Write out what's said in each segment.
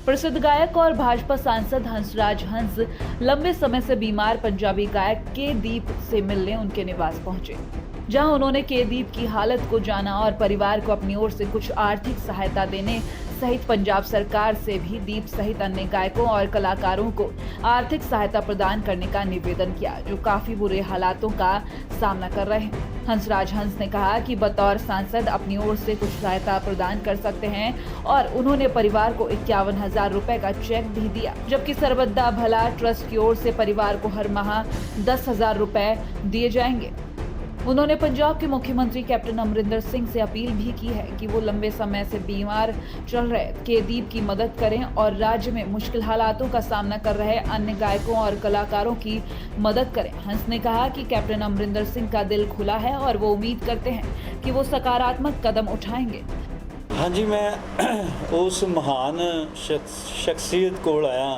प्रसिद्ध गायक और भाजपा सांसद हंसराज हंस लंबे समय से बीमार पंजाबी गायक के दीप से मिलने उनके निवास पहुंचे, जहां उन्होंने के दीप की हालत को जाना और परिवार को अपनी ओर से कुछ आर्थिक सहायता देने सहित पंजाब सरकार से भी दीप सहित अन्य गायकों और कलाकारों को आर्थिक सहायता प्रदान करने का निवेदन किया, जो काफी बुरे हालातों का सामना कर रहे हैं। हंसराज हंस ने कहा कि बतौर सांसद अपनी ओर से कुछ सहायता प्रदान कर सकते हैं और उन्होंने परिवार को 51,000 रुपए का चेक भी दिया, जबकि सर्वदा भला ट्रस्ट की ओर से परिवार को हर माह 10,000 रुपए दिए जाएंगे। उन्होंने पंजाब के मुख्यमंत्री कैप्टन अमरिंदर सिंह से अपील भी की है कि वो लंबे समय से बीमार चल रहे के दीप की मदद करें और राज्य में मुश्किल हालातों का सामना कर रहे अन्य गायकों और कलाकारों की मदद करें। हंस ने कहा कि कैप्टन अमरिंदर सिंह का दिल खुला है और वो उम्मीद करते हैं कि वो सकारात्मक कदम उठाएंगे। हाँ जी, मैं उस महान शख्सियत को आया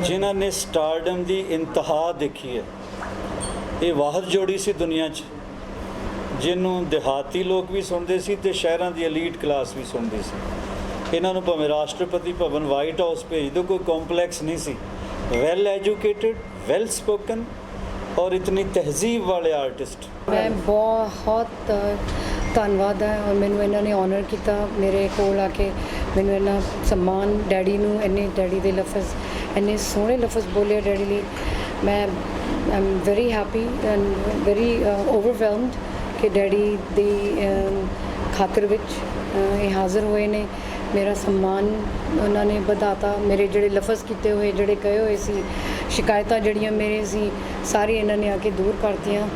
जिन्हों ने स्टारडम की इंतहा देखी है। ये वाहद जोड़ी सी दुनिया च जिन्हों देहाती लोग भी सुनते सी ते शहरों की एलीट क्लास भी सुनती सी। इन्हों भावें राष्ट्रपति भवन वाइट हाउस भेज दो, कोई कॉम्पलैक्स नहीं सी। वेल एजुकेटेड, वेल स्पोकन और इतनी तहजीब वाले आर्टिस्ट। मैं बहुत धन्यवाद है और मैंने इन्होंने ऑनर किया मेरे कोल आके, मैंने इन्ना सम्मान डैडी नूं, इन्ने डैडी दे लफज इन्ने सोहने लफज बोले डैडी लिए। मैं I am very happy and very overwhelmed कि डैडी दी खातर विच हाज़र हुए ने। मेरा सम्मान उन्होंने बढ़ाता, मेरे जड़े लफज किए हुए जड़े कहे हुए सी शिकायत जड़ियाँ मेरे सी सारी इन्होंने आके दूर कर दियाँ।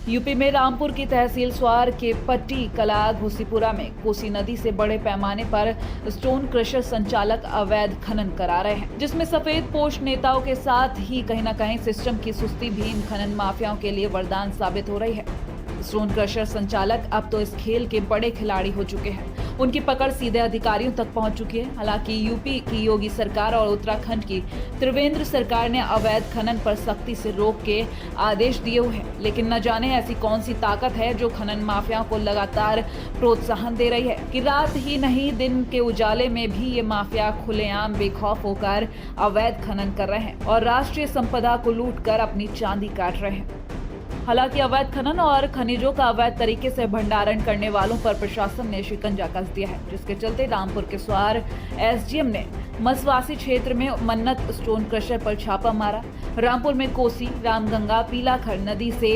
यूपी में रामपुर की तहसील स्वार के पट्टी कला घुसीपुरा में कोसी नदी से बड़े पैमाने पर स्टोन क्रशर संचालक अवैध खनन करा रहे हैं, जिसमें सफेद पोश नेताओं के साथ ही कहीं न कहीं सिस्टम की सुस्ती भी इन खनन माफियाओं के लिए वरदान साबित हो रही है। स्टोन क्रशर संचालक अब तो इस खेल के बड़े खिलाड़ी हो चुके हैं। उनकी पकड़ सीधे अधिकारियों तक पहुंच चुकी है। हालांकि यूपी की योगी सरकार और उत्तराखंड की त्रिवेंद्र सरकार ने अवैध खनन पर सख्ती से रोक के आदेश दिए हुए हैं, लेकिन न जाने ऐसी कौन सी ताकत है जो खनन माफियाओं को लगातार प्रोत्साहन दे रही है कि रात ही नहीं दिन के उजाले में भी ये माफिया खुलेआम बेखौफ होकर अवैध खनन कर रहे हैं और राष्ट्रीय संपदा को लूट कर अपनी चांदी काट रहे हैं। हालांकि अवैध खनन और खनिजों का अवैध तरीके से भंडारण करने वालों पर प्रशासन ने शिकंजा कस दिया है, जिसके चलते रामपुर के स्वार एसडीएम ने मसवासी क्षेत्र में मन्नत स्टोन क्रशर पर छापा मारा। रामपुर में कोसी, रामगंगा, पीलाखर नदी से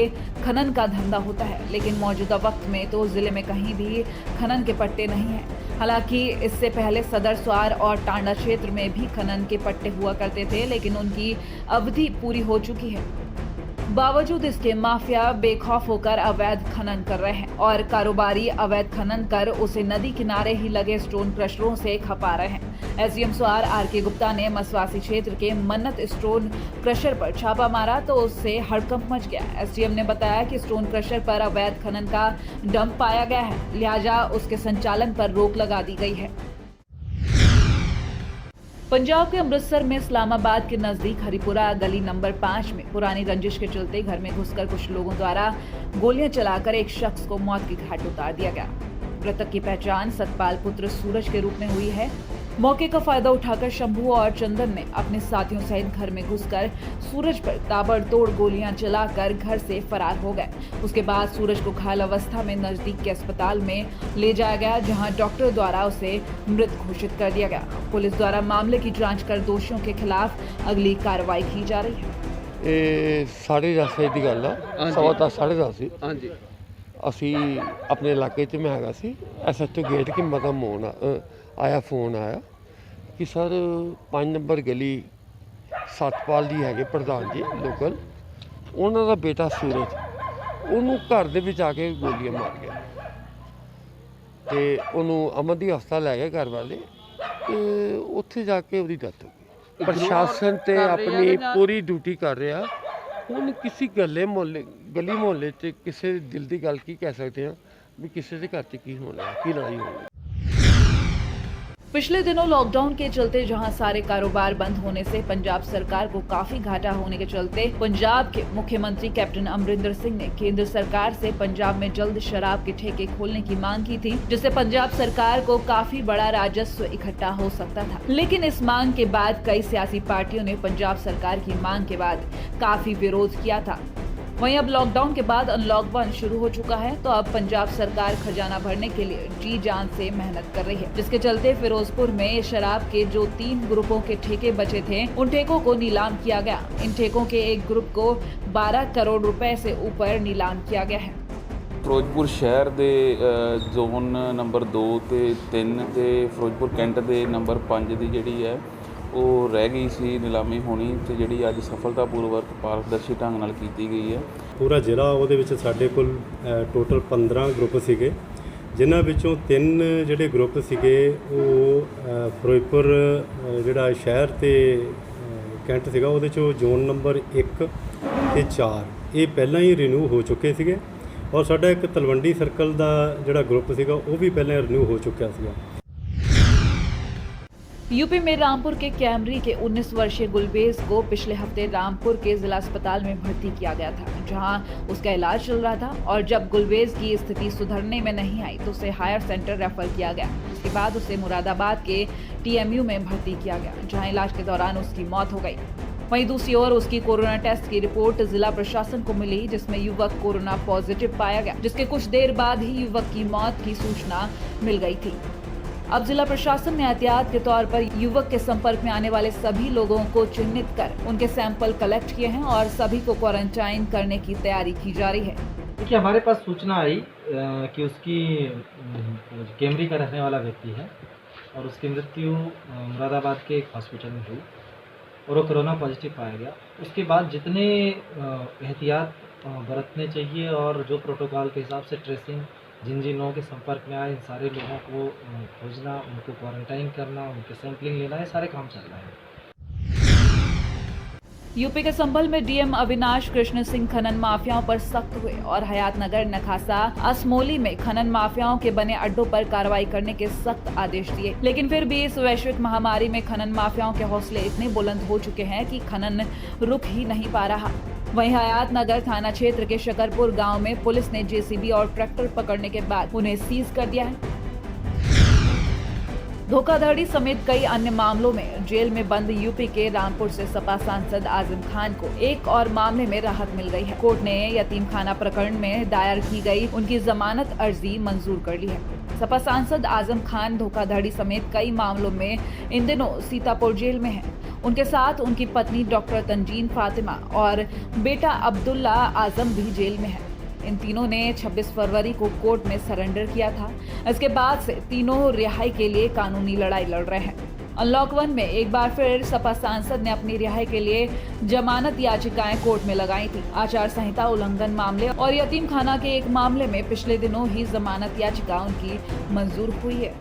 खनन का धंधा होता है, लेकिन मौजूदा वक्त में तो जिले में कहीं भी खनन के पट्टे नहीं हैं। हालांकि इससे पहले सदर, स्वार और टांडा क्षेत्र में भी खनन के पट्टे हुआ करते थे, लेकिन उनकी अवधि पूरी हो चुकी है। बावजूद इसके माफिया बेखौफ होकर अवैध खनन कर रहे हैं और कारोबारी अवैध खनन कर उसे नदी किनारे ही लगे स्टोन क्रशरों से खपा रहे हैं। एसडीएम स्वार आर.के. गुप्ता ने मसवासी क्षेत्र के मन्नत स्टोन क्रशर पर छापा मारा तो उससे हड़कंप मच गया। एसडीएम ने बताया कि स्टोन क्रशर पर अवैध खनन का डंप पाया गया है, लिहाजा उसके संचालन पर रोक लगा दी गई है। पंजाब के अमृतसर में इस्लामाबाद के नजदीक हरिपुरा गली नंबर 5 में पुरानी रंजिश के चलते घर में घुसकर कुछ लोगों द्वारा गोलियां चलाकर एक शख्स को मौत की घाट उतार दिया गया। मृतक की पहचान सतपाल पुत्र सूरज के रूप में हुई है। मौके का फायदा उठाकर शंभू और चंदन ने अपने साथियों सहित घर में घुसकर सूरज पर ताबड़तोड़ गोलियां चलाकर घर से फरार हो गए। उसके बाद सूरज को घायल अवस्था में नजदीक के अस्पताल में ले जाया गया, जहां डॉक्टर द्वारा उसे मृत घोषित कर दिया गया। पुलिस द्वारा मामले की जांच कर दोषियों के खिलाफ अगली कार्रवाई की जा रही है। साढ़े 10 की गल है, 10:15 साढ़े 10 हाँ जी, ਅਸੀਂ ਆਪਣੇ ਇਲਾਕੇ 'ਚ ਮੈਂ ਹੈਗਾ ਸੀ। SHO गेट की ਮਤਾ ਆਇਆ ਫੋਨ ਆਇਆ ਕਿ ਸਰ 5 ਨੰਬਰ ਗਲੀ ਸਤਪਾਲ ਜੀ ਹੈਗੇ ਪ੍ਰਧਾਨ ਜੀ ਲੋਕਲ, ਉਹਨਾਂ ਦਾ ਬੇਟਾ ਸੂਰਜ ਉਹਨੂੰ ਘਰ ਦੇ ਵਿੱਚ ਆ ਕੇ ਗੋਲੀਆਂ ਮਾਰ ਗਿਆ ਤੇ ਉਹਨੂੰ ਅਮਨਦੀਪ ਹਸਪਤਾਲ ਲੈ ਗਏ ਘਰ ਵਾਲੇ ਤੇ ਉੱਥੇ ਜਾ ਕੇ ਉਹਦੀ ਡੈਥ ਹੋ ਗਈ। ਪ੍ਰਸ਼ਾਸਨ ਤੇ ਆਪਣੀ ਪੂਰੀ ਡਿਊਟੀ ਕਰ ਰਿਹਾ। ਹੁਣ ਕਿਸੇ ਗਲੀ ਮੁਹੱਲੇ 'ਚ ਕਿਸੇ ਦਿਲ ਦੀ ਗੱਲ ਕੀ ਕਹਿ ਸਕਦੇ ਹਾਂ ਵੀ ਕਿਸੇ ਦੇ ਘਰ 'ਚ ਕੀ ਹੋਣਾ, ਕੀ ਲੜਾਈ ਹੋਣੀ। पिछले दिनों लॉकडाउन के चलते जहां सारे कारोबार बंद होने से पंजाब सरकार को काफी घाटा होने के चलते पंजाब के मुख्यमंत्री कैप्टन अमरिंदर सिंह ने केंद्र सरकार से पंजाब में जल्द शराब के ठेके खोलने की मांग की थी, जिससे पंजाब सरकार को काफी बड़ा राजस्व इकट्ठा हो सकता था। लेकिन इस मांग के बाद कई सियासी पार्टियों ने पंजाब सरकार की मांग के बाद काफी विरोध किया था। वहीं अब लॉकडाउन के बाद अनलॉक 1 शुरू हो चुका है, तो अब पंजाब सरकार खजाना भरने के लिए जी जान से मेहनत कर रही है, जिसके चलते फिरोजपुर में शराब के जो 3 ग्रुपों के ठेके बचे थे, उन ठेकों को नीलाम किया गया। इन ठेकों के एक ग्रुप को 12 करोड़ रुपए से ऊपर नीलाम किया गया है। ਫਿਰੋਜ਼ਪੁਰ ਸ਼ਹਿਰ ਦੇ ਜ਼ੋਨ ਨੰਬਰ 2 ਤੇ 3 ਤੇ ਫਿਰੋਜ਼ਪੁਰ ਕੈਂਟ ਦੇ ਨੰਬਰ 5 ਦੀ ਜਿਹੜੀ ਹੈ ਉਹ ਰਹਿ ਗਈ ਸੀ ਨਿਲਾਮੀ ਹੋਣੀ, ਤੇ ਜਿਹੜੀ ਅੱਜ ਸਫਲਤਾਪੂਰਵਕ ਪਾਰਦਰਸ਼ੀ ਢੰਗ ਨਾਲ ਕੀਤੀ ਗਈ ਹੈ। ਪੂਰਾ ਜ਼ਿਲ੍ਹਾ ਉਹਦੇ ਵਿੱਚ ਸਾਡੇ ਕੋਲ ਟੋਟਲ 15 ਗਰੁੱਪ ਸੀਗੇ, ਜਿਨ੍ਹਾਂ ਵਿੱਚੋਂ 3 ਜਿਹੜੇ ਗਰੁੱਪ ਸੀਗੇ ਉਹ ਫਿਰੋਜ਼ਪੁਰ ਜਿਹੜਾ ਸ਼ਹਿਰ ਤੇ ਕੈਂਟ ਸੀਗਾ, ਉਹਦੇ 'ਚੋਂ ਜ਼ੋਨ ਨੰਬਰ 1 ਤੇ 4 ਇਹ ਪਹਿਲਾਂ ਹੀ ਰਿਨਿਊ ਹੋ ਚੁੱਕੇ ਸੀਗੇ, ਔਰ ਸਾਡਾ ਇੱਕ ਤਲਵੰਡੀ ਸਰਕਲ ਦਾ ਜਿਹੜਾ ਗਰੁੱਪ ਸੀਗਾ ਉਹ ਵੀ ਪਹਿਲਾਂ ਰਿਨਿਊ ਹੋ ਚੁੱਕਿਆ ਸੀਗਾ। यूपी में रामपुर के कैमरी के 19 वर्षीय गुलबेज को पिछले हफ्ते रामपुर के जिला अस्पताल में भर्ती किया गया था, जहां उसका इलाज चल रहा था। और जब गुलबेज की स्थिति सुधरने में नहीं आई तो उसे हायर सेंटर रेफर किया गया। इसके बाद उसे मुरादाबाद के TMU में भर्ती किया गया, जहां इलाज के दौरान उसकी मौत हो गई। वहीं दूसरी ओर उसकी कोरोना टेस्ट की रिपोर्ट जिला प्रशासन को मिली, जिसमें युवक कोरोना पॉजिटिव पाया गया, जिसके कुछ देर बाद ही युवक की मौत की सूचना मिल गई थी। अब जिला प्रशासन ने एहतियात के तौर पर युवक के संपर्क में आने वाले सभी लोगों को चिन्हित कर उनके सैंपल कलेक्ट किए हैं और सभी को क्वारंटाइन करने की तैयारी की जा रही है। देखिए, हमारे पास सूचना आई कि उसकी कैमरी का रहने वाला व्यक्ति है और उसकी मृत्यु मुरादाबाद के एक हॉस्पिटल में हुई और वो कोरोना पॉजिटिव पाया गया। उसके बाद जितने एहतियात बरतने चाहिए और जो प्रोटोकॉल के हिसाब से ट्रेसिंग, जिन जिन लोगों के संपर्क में आए इन सारे लोगों को खोजना, उनको क्वारंटाइन करना, उनके सैंपलिंग लेना, ये सारे काम चल रहे हैं। यूपी के संभल में डीएम अविनाश कृष्ण सिंह खनन माफियाओं पर सख्त हुए और हयातनगर, नखासा, असमोली में खनन माफियाओं के बने अड्डों पर कार्रवाई करने के सख्त आदेश दिए। लेकिन फिर भी इस वैश्विक महामारी में खनन माफियाओं के हौसले इतने बुलंद हो चुके हैं कि खनन रुक ही नहीं पा रहा। वहीं हयातनगर थाना क्षेत्र के शकरपुर गांव में पुलिस ने JCB और ट्रैक्टर पकड़ने के बाद उन्हें सीज कर दिया है। धोखाधड़ी समेत कई अन्य मामलों में जेल में बंद यूपी के रामपुर से सपा सांसद आजम खान को एक और मामले में राहत मिल गई है। कोर्ट ने यतीम खाना प्रकरण में दायर की गई उनकी जमानत अर्जी मंजूर कर ली है। सपा सांसद आजम खान धोखाधड़ी समेत कई मामलों में इन दिनों सीतापुर जेल में हैं। उनके साथ उनकी पत्नी डॉक्टर तंजीन फातिमा और बेटा अब्दुल्ला आजम भी जेल में है। इन तीनों ने 26 फरवरी को कोर्ट में सरेंडर किया था। इसके बाद से तीनों रिहाई के लिए कानूनी लड़ाई लड़ रहे हैं। अनलॉक 1 में एक बार फिर सपा सांसद ने अपनी रिहाई के लिए जमानत याचिकाएं कोर्ट में लगाई थी। आचार संहिता उल्लंघन मामले और यतीम खाना के एक मामले में पिछले दिनों ही जमानत याचिका उनकी मंजूर हुई है।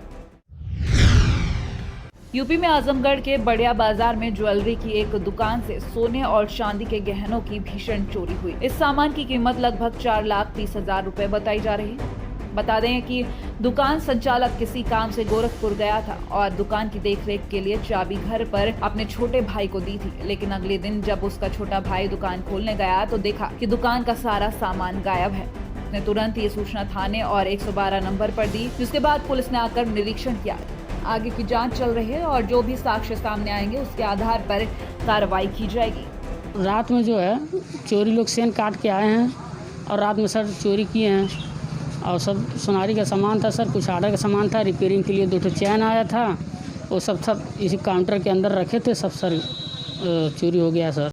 यूपी में आजमगढ़ के बड़िया बाजार में ज्वेलरी की एक दुकान से सोने और चांदी के गहनों की भीषण चोरी हुई। इस सामान की कीमत लगभग 4,30,000 रुपए बताई जा रही है। बता दें कि दुकान संचालक किसी काम से गोरखपुर गया था और दुकान की देखरेख के लिए चाबी घर पर अपने छोटे भाई को दी थी। लेकिन अगले दिन जब उसका छोटा भाई दुकान खोलने गया तो देखा कि दुकान का सारा सामान गायब है। उसने तुरंत ये सूचना थाने और 112 नंबर पर दी, जिसके बाद पुलिस ने आकर निरीक्षण किया। आगे की जांच चल रही है और जो भी साक्ष्य सामने आएंगे उसके आधार पर कार्रवाई की जाएगी। रात में जो है चोरी लोग सेन काट के आए हैं और रात में सर चोरी किए हैं और सब सोनारी का सामान था सर, कुछ आर्डर का सामान था, रिपेयरिंग के लिए 2 चैन आया था, वो सब इसी काउंटर के अंदर रखे थे, सब सर चोरी हो गया सर।